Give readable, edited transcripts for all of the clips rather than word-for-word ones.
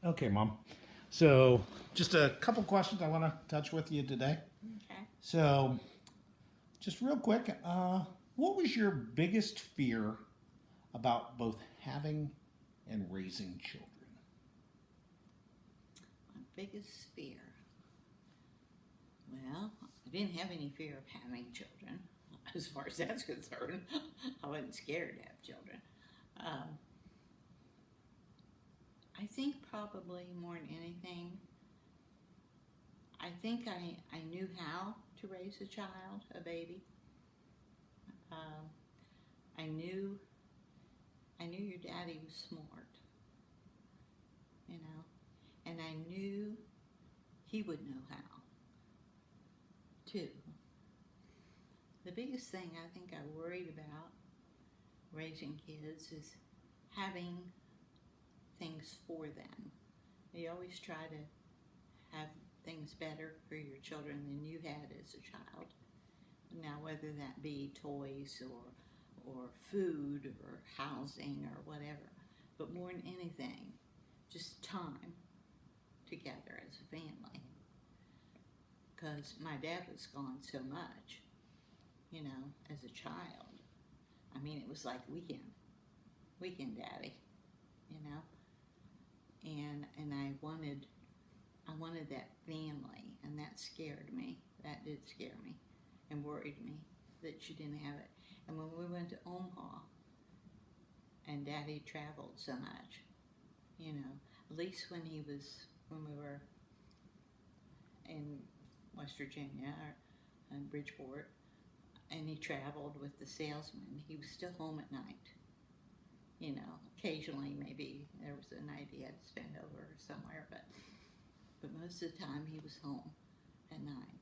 Okay, Mom. So, just a couple questions I want to touch with you today. Okay. So, just real quick, what was your biggest fear about both having and raising children? My biggest fear. Well, I didn't have any fear of having children, as far as that's concerned. I wasn't scared to have children. Um, I think probably more than anything, I think I knew how to raise a child, a baby. Um, I knew I knew your daddy was smart, you know, and I knew he would know how too. The biggest thing I think I worried about raising kids is having things for them. You always try to have things better for your children than you had as a child. Now, whether that be toys or food or housing or whatever, but more than anything, just time together as a family. Because my dad was gone so much, as a child. I mean, it was like weekend daddy, you know, and I wanted that family, and that scared me. That did scare me, and worried me that she didn't have it. And when we went to Omaha, and Daddy traveled so much, at least when we were in West Virginia or in Bridgeport, and he traveled with the salesman, he was still home at night. Occasionally maybe there was a night he had to spend over somewhere, but most of the time he was home at night.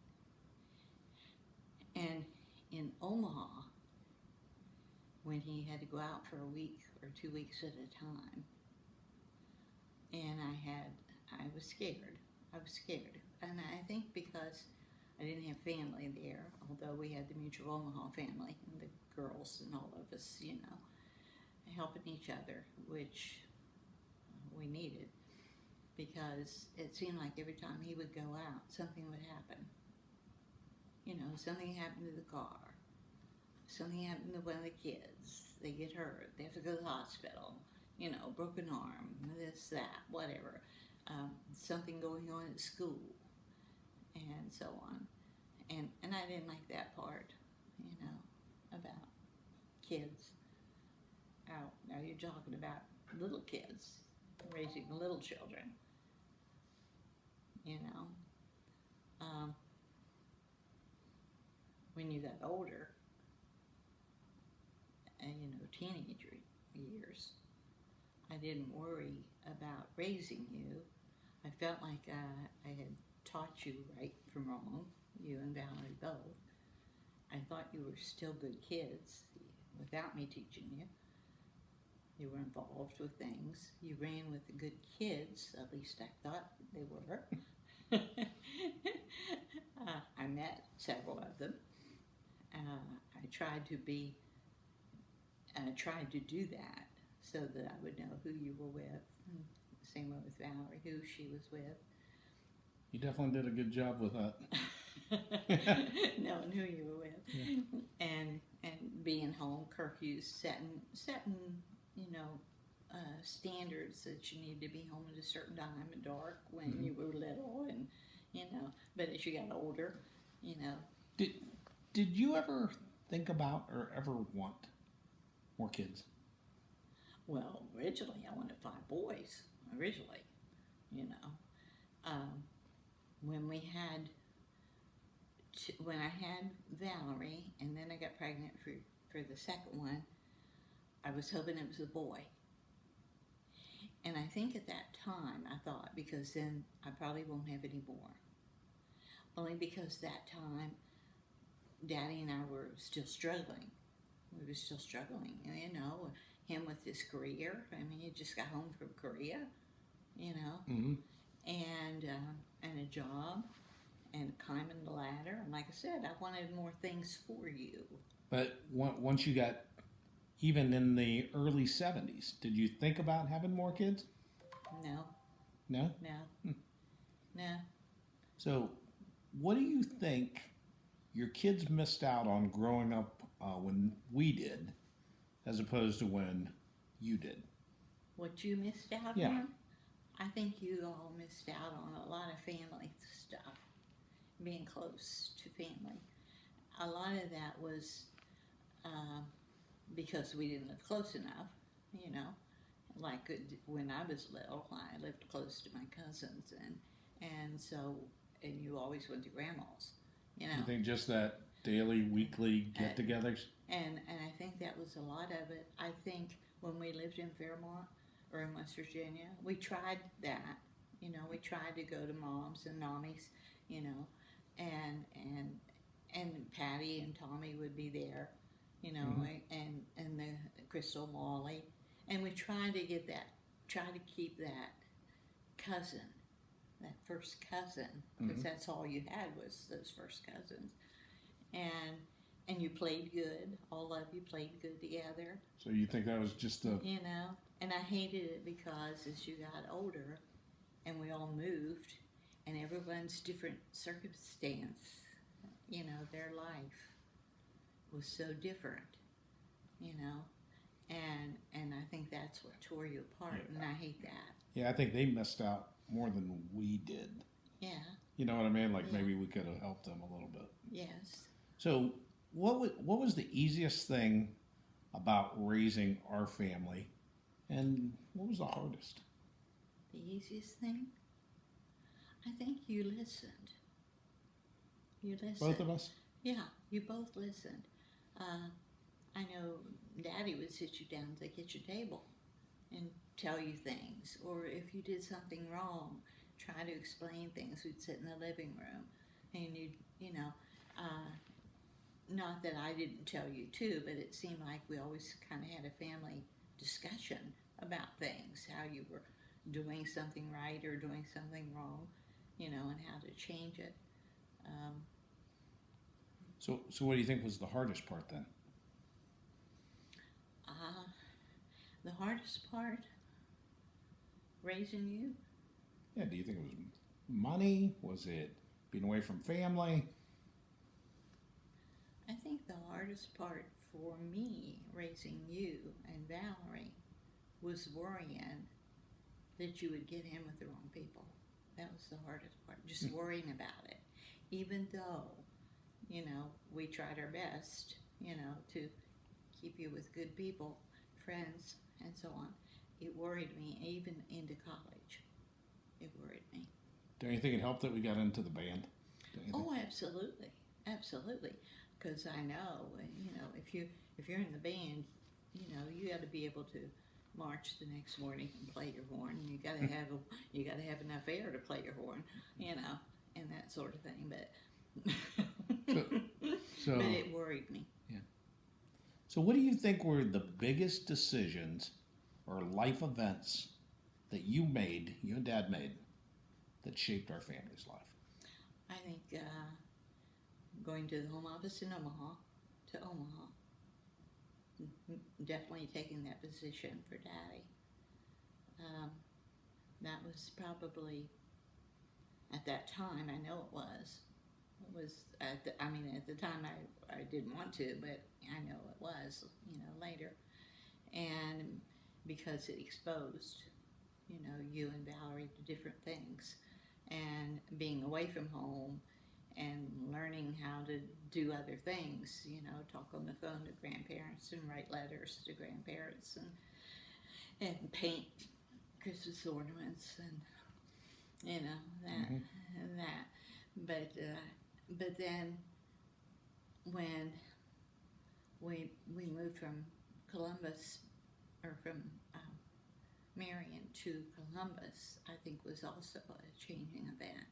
And in Omaha, when he had to go out for a week or 2 weeks at a time, and I was scared. I was scared, and I think because I didn't have family there, although we had the Mutual Omaha family and the girls and all of us, helping each other, which we needed, because it seemed like every time he would go out, something would happen. Something happened to the car, something happened to one of the kids, they get hurt, they have to go to the hospital, broken arm, this, that, whatever, something going on at school, and so on. And I didn't like that part, about kids. Now you're talking about little kids, raising little children, you know. Um, when you got older, and teenager years, I didn't worry about raising you. I felt like I had taught you right from wrong, you and Valerie both. I thought you were still good kids without me teaching you. You were involved with things. You ran with the good kids, at least I thought they were. I met several of them. I tried to do that so that I would know who you were with. Same way with Valerie, who she was with. You definitely did a good job with that. Knowing who you were with, Yeah. and being home curfews, setting standards that you need to be home at a certain time and dark when you were little, and but as you got older, you know. Did Did you ever think about or ever want more kids? Well, originally I wanted 5 boys. Originally, you know, um, when we had when I had Valerie, and then I got pregnant for the second one, I was hoping it was a boy. And I think at that time I thought, because then I probably won't have any more. Only because that time Daddy and I were still struggling. We were still struggling, him with his career. I mean, he just got home from Korea, you know, Mm-hmm. and a job, and climbing the ladder. And like I said, I wanted more things for you. But once you got even in the early 70s, did you think about having more kids? No, No? No, no. So, what do you think your kids missed out on growing up when we did, as opposed to when you did? What you missed out Yeah. on? I think you all missed out on a lot of family stuff, being close to family. A lot of that was uh, because we didn't live close enough, you know. Like when I was little, I lived close to my cousins, and so and you always went to grandma's, you You know. think just that daily, weekly get-togethers? And I think that was a lot of it. I think when we lived in Fairmont or in West Virginia, we tried that. You know, we tried to go to moms and mommies, you know, and and and Patty and Tommy would be there, you know, and the Crystal Molly, and we tried to get that, try to keep that cousin, that first cousin, because that's all you had was those first cousins, and and you played good. All of you played good together, So you think that was just the... you know. And I hated it because as you got older, and we all moved, and everyone's different circumstance, you know, their life was so different, you know, and I think that's what tore you apart, and I hate that. Yeah, I think they missed out more than we did. Yeah. You know what I mean? Like Yeah. maybe we could have helped them a little bit. Yes. So what was the easiest thing about raising our family, and what was the hardest? The easiest thing? I think you listened. You listened. Both of us? Yeah, you both listened. I know Daddy would sit you down at the kitchen table and tell you things, or if you did something wrong, try to explain things. We'd sit in the living room, and you know, not that I didn't tell you too, but it seemed like we always kind of had a family discussion about things, how you were doing something right or doing something wrong, you know, and how to change it. So what do you think was the hardest part then? The hardest part, raising you. Yeah, do you think it was money? Was it being away from family? I think the hardest part for me raising you and Valerie was worrying that you would get in with the wrong people. That was the hardest part, just worrying about it. Even though, you know, we tried our best, you know, to keep you with good people, friends, and so on. It worried me, even into college. It worried me. Don't you think it helped that we got into the band? Oh, absolutely, absolutely. Because I know, you know, if you're in the band, you know, you got to be able to march the next morning and play your horn. You got to have enough air to play your horn, you know, and that sort of thing. But but it worried me. Yeah. So what do you think were the biggest decisions or life events that you and Dad made, that shaped our family's life? I think going to the home office in Omaha, definitely taking that position for Daddy. That was probably, at that time, I know it was. It was at the time I didn't want to, but I know it was, you know, later. And because it exposed, you know, you and Valerie to different things, and being away from home and learning how to do other things, you know, talk on the phone to grandparents and write letters to grandparents and paint Christmas ornaments and, you know, that and that. But then when we moved from Columbus, or from Marion to Columbus, I think was also a changing event.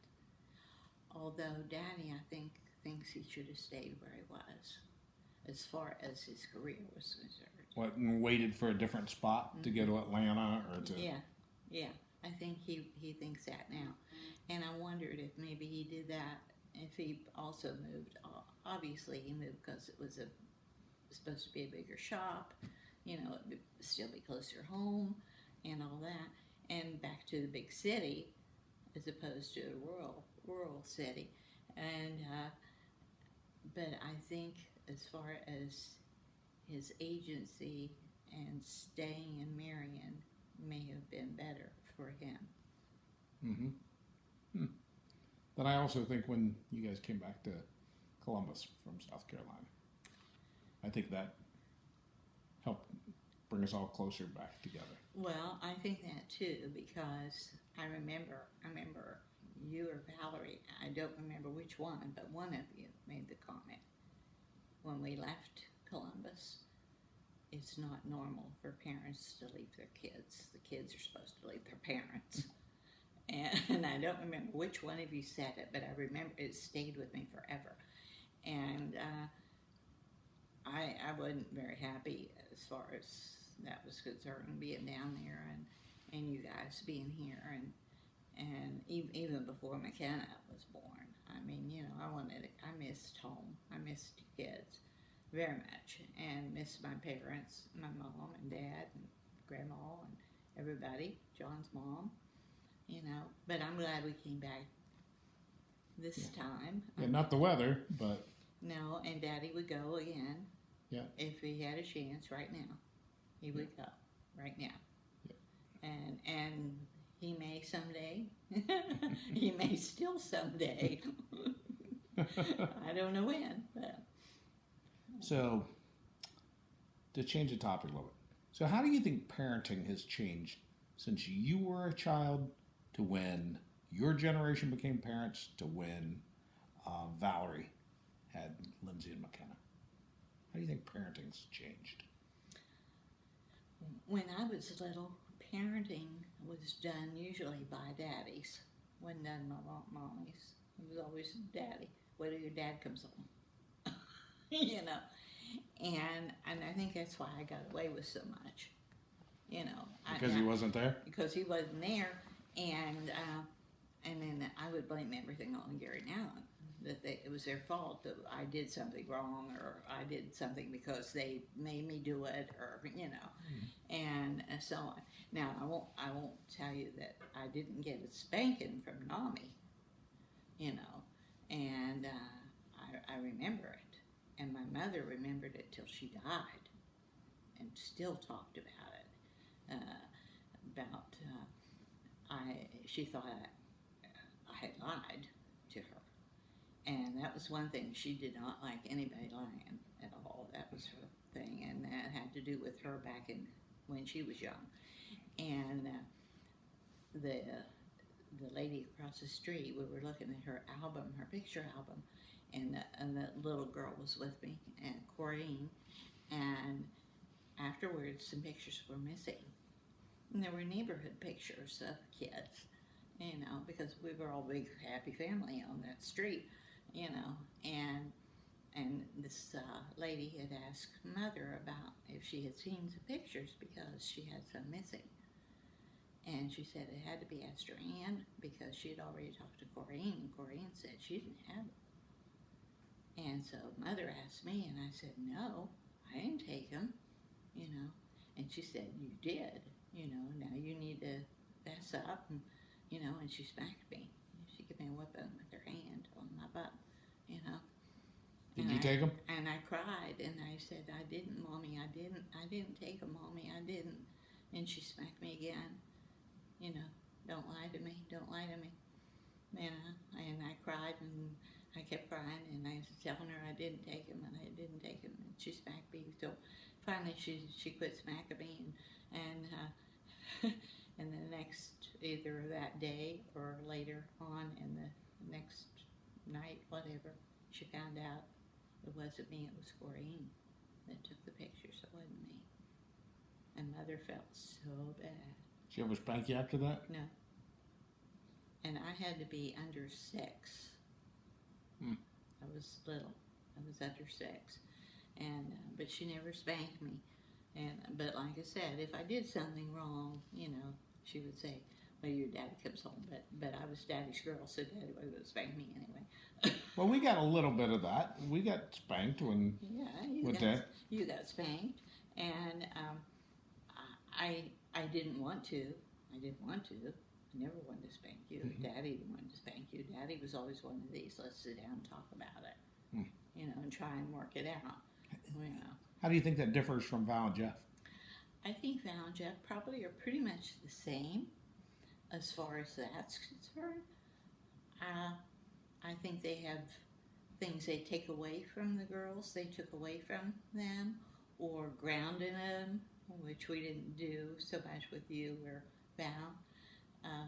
Although Daddy, I think, thinks he should have stayed where he was, as far as his career was concerned. What, and waited for a different spot to go to Atlanta or to... Yeah. I think he thinks that now. And I wondered if maybe he did that, if he also moved. Obviously he moved because it was supposed to be a bigger shop, you know, it'd still be closer home and all that. And back to the big city as opposed to a rural city. And but I think as far as his agency and staying in Marion may have been better for him. Mm-hmm. Then I also think when you guys came back to Columbus from South Carolina, I think that helped bring us all closer back together. Well, I think that too, because I remember you or Valerie, I don't remember which one, but one of you made the comment when we left Columbus. It's not normal for parents to leave their kids. The kids are supposed to leave their parents. And I don't remember which one of you said it, but I remember it stayed with me forever. And I wasn't very happy as far as that was concerned, being down there and you guys being here and even before McKenna was born. I mean, you know, I missed home. I missed kids very much and missed my parents, my mom and dad and grandma and everybody, John's mom, you know. But I'm glad we came back this time. Yeah, not the weather, but... No, and Daddy would go again. Yeah. If he had a chance right now, he would go right now. Yeah. And he may someday. He may still someday. I don't know when, but... So, to change the topic a little bit. So how do you think parenting has changed since you were a child to when your generation became parents to when Valerie had Lindsay and McKenna? How do you think parenting's changed? When I was little, parenting was done usually by daddies. Wasn't done by mommies. It was always daddy. Wait till your dad comes home. You know, and I think that's why I got away with so much. You know, Because he wasn't there? Because he wasn't there, and then I would blame everything on Gary and Alan. That it was their fault that I did something wrong, or I did something because they made me do it, or you know, and so on. Now I won't tell you that I didn't get a spanking from Nami, you know, and I remember it. And my mother remembered it till she died, and still talked about it. She thought I had lied to her, and that was one thing. She did not like anybody lying at all. That was her thing, and that had to do with her back in when she was young. And the lady across the street, we were looking at her album, her picture album. And the little girl was with me, and Corrine, and afterwards some pictures were missing. And there were neighborhood pictures of kids, you know, because we were all a big happy family on that street, you know, and this lady had asked Mother about if she had seen some pictures because she had some missing. And she said it had to be Esther Ann because she had already talked to Corrine, and Corrine said she didn't have them. And so Mother asked me, and I said, no, I didn't take them, you know. And she said, you did, you know, now you need to fess up, and, you know, and she smacked me. She gave me a whipping with her hand on my butt, you know. Did you take them? And I cried, and I said, I didn't, Mommy, I didn't take them, Mommy, I didn't. And she smacked me again, you know, don't lie to me, don't lie to me. You know, and I cried, and I kept crying, and I was telling her I didn't take him, and I didn't take him, and she smacked me. So finally, she quit smacking me, and the next, either that day or later on, in the next night, whatever, she found out it wasn't me, it was Corrine that took the pictures. It wasn't me, and Mother felt so bad. Did she ever spank you after that? No. And I had to be under 6. I was little. I was under 6, and but she never spanked me. But like I said, if I did something wrong, you know, she would say, "Well, your daddy comes home." But I was Daddy's girl, so Daddy would spank me anyway. Well, we got a little bit of that. We got spanked when you got spanked, and I didn't want to. I didn't want to, I never wanted to spank you. Mhm. Daddy wanted to spank you. Daddy was always one of these. Let's sit down and talk about it, Mm. and try and work it out. How do you think that differs from Val and Jeff? I think Val and Jeff probably are pretty much the same as far as that's concerned. Uh, I think they have things they take away from the girls, they took away from them, or grounded them, which we didn't do so much with you or Val. Uh,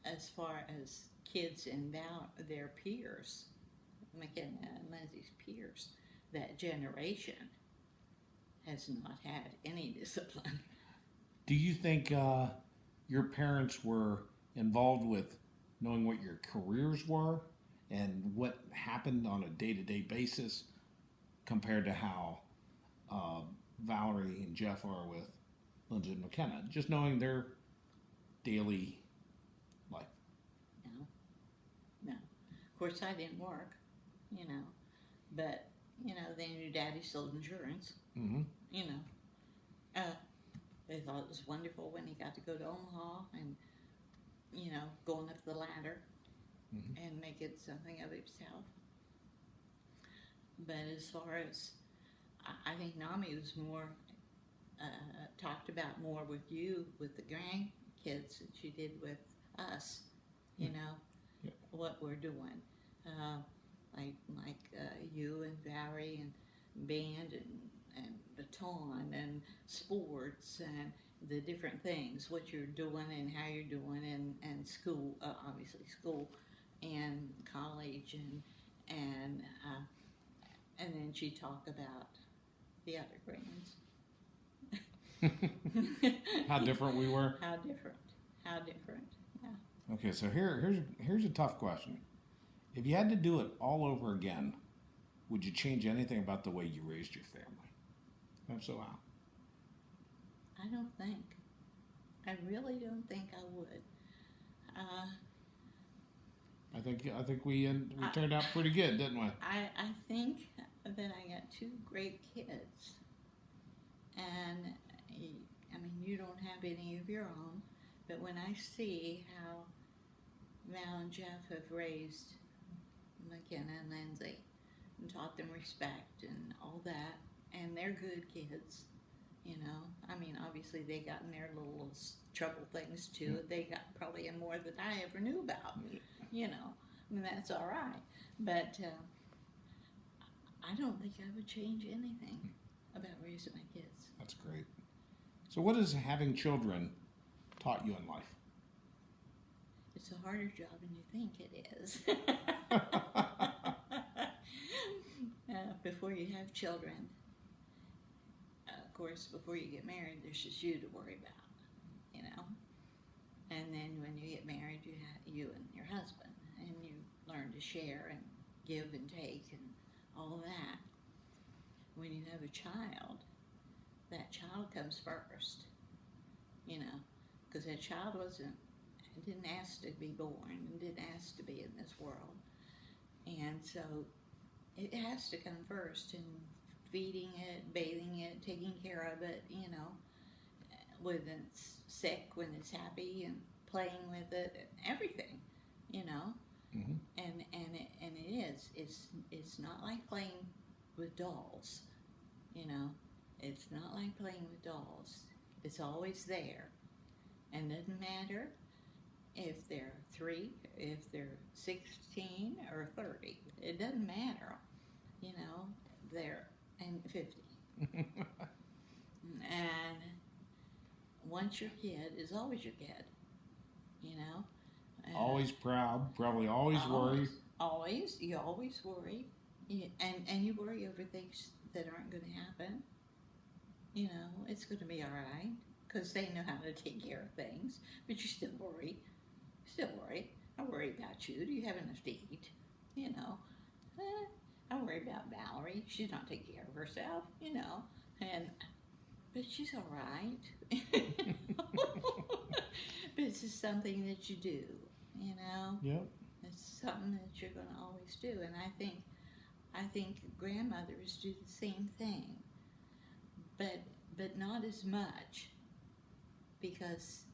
as far as kids and Val, their peers, McKenna and Lindsay's peers, that generation has not had any discipline. Do you think your parents were involved with knowing what your careers were and what happened on a day-to-day basis compared to how Valerie and Jeff are with Lindsay and McKenna? Just knowing their daily life. No. Of course, I didn't work, but, they knew Daddy sold insurance, Mm-hmm. They thought it was wonderful when he got to go to Omaha and, going up the ladder Mm-hmm. and making something of himself. But as far as, I think Nami was more, talked about more with you, with the grandkids, than she did with us, Yeah. what we're doing. Like you and Valerie and band and baton and sports and the different things, what you're doing and how you're doing, and school, obviously school and college, and then she talked about the other grands. How different we were. How different. Yeah. Okay, so here's a tough question. If you had to do it all over again, would you change anything about the way you raised your family? If so, how? I don't think. I really don't think I would. I think we turned out pretty good, didn't we? I think that I got two great kids, and I mean, you don't have any of your own, but when I see how Val and Jeff have raised McKenna and Lindsay and taught them respect and all that, and they're good kids, I mean, obviously they got in their little trouble things too. They got probably in more than I ever knew about, I mean, that's all right. But I don't think I would change anything about raising my kids. That's great. So what has having children taught you in life? It's a harder job than you think it is. Before you have children, of course, before you get married, there's just you to worry about, And then when you get married, you and your husband, and you learn to share and give and take and all that. When you have a child, that child comes first, because that child didn't ask to be born and didn't ask to be in this world. And so it has to come first, and feeding it, bathing it, taking care of it, when it's sick, when it's happy, and playing with it, everything, Mm-hmm. And it is. It's not like playing with dolls, It's not like playing with dolls. It's always there, and it doesn't matter if they're 3, if they're 16 or 30. It doesn't matter, they're and 50. And once your kid is always your kid, Always proud, probably always worry. Always, you always worry, and you worry over things that aren't going to happen. It's going to be all right because they know how to take care of things, but you still worry. I worry about you. Do you have enough to eat? I worry about Valerie. She's not taking care of herself, but she's all right. But it's just something that you do, Yep. It's something that you're going to always do, and I think grandmothers do the same thing, but not as much, because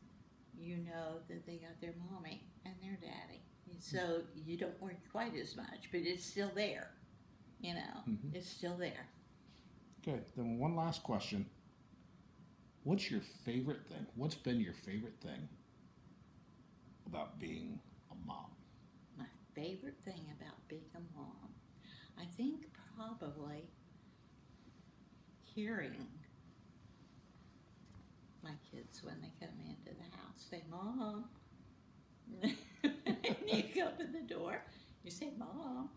you know that they got their mommy and their daddy. So you don't worry quite as much, but it's still there. You know, it's still there. Good. Then one last question. What's your favorite thing? What's been your favorite thing about being a mom? My favorite thing about being a mom, I think probably hearing my kids when they come into the house say, Mom. And you go up in the door, you say, Mom.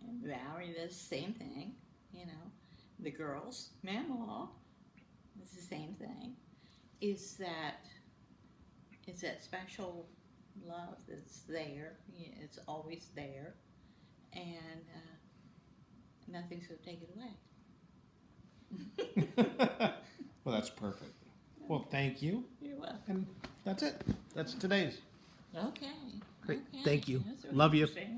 And Valerie does the same thing, you know. The girls, Mama, it's the same thing. Is that special love that's there. It's always there. And nothing's going to take it away. Well, that's perfect. Well, thank you. You're welcome. And that's it. That's today's. Okay. Great. Okay. Thank you. That's really Love you. interesting.